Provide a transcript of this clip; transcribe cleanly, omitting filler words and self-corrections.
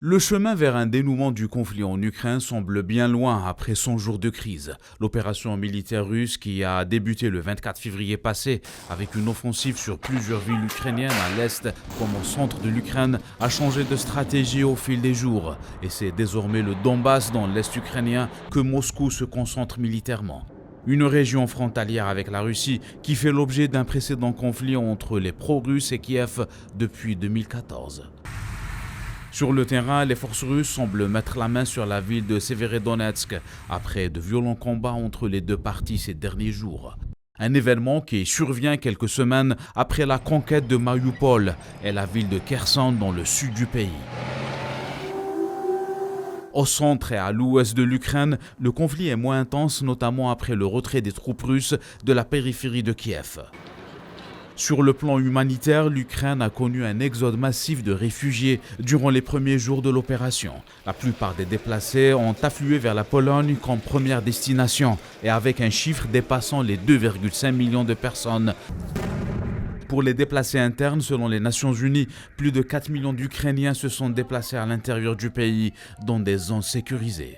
Le chemin vers un dénouement du conflit en Ukraine semble bien loin après 100 jours de crise. L'opération militaire russe qui a débuté le 24 février passé avec une offensive sur plusieurs villes ukrainiennes à l'est comme au centre de l'Ukraine a changé de stratégie au fil des jours. Et c'est désormais le Donbass dans l'est ukrainien que Moscou se concentre militairement. Une région frontalière avec la Russie qui fait l'objet d'un précédent conflit entre les pro-russes et Kiev depuis 2014. Sur le terrain, les forces russes semblent mettre la main sur la ville de Severodonetsk après de violents combats entre les deux parties ces derniers jours. Un événement qui survient quelques semaines après la conquête de Mariupol et la ville de Kherson dans le sud du pays. Au centre et à l'ouest de l'Ukraine, le conflit est moins intense, notamment après le retrait des troupes russes de la périphérie de Kiev. Sur le plan humanitaire, l'Ukraine a connu un exode massif de réfugiés durant les premiers jours de l'opération. La plupart des déplacés ont afflué vers la Pologne comme première destination et avec un chiffre dépassant les 2,5 millions de personnes. Pour les déplacés internes, selon les Nations Unies, plus de 4 millions d'Ukrainiens se sont déplacés à l'intérieur du pays dans des zones sécurisées.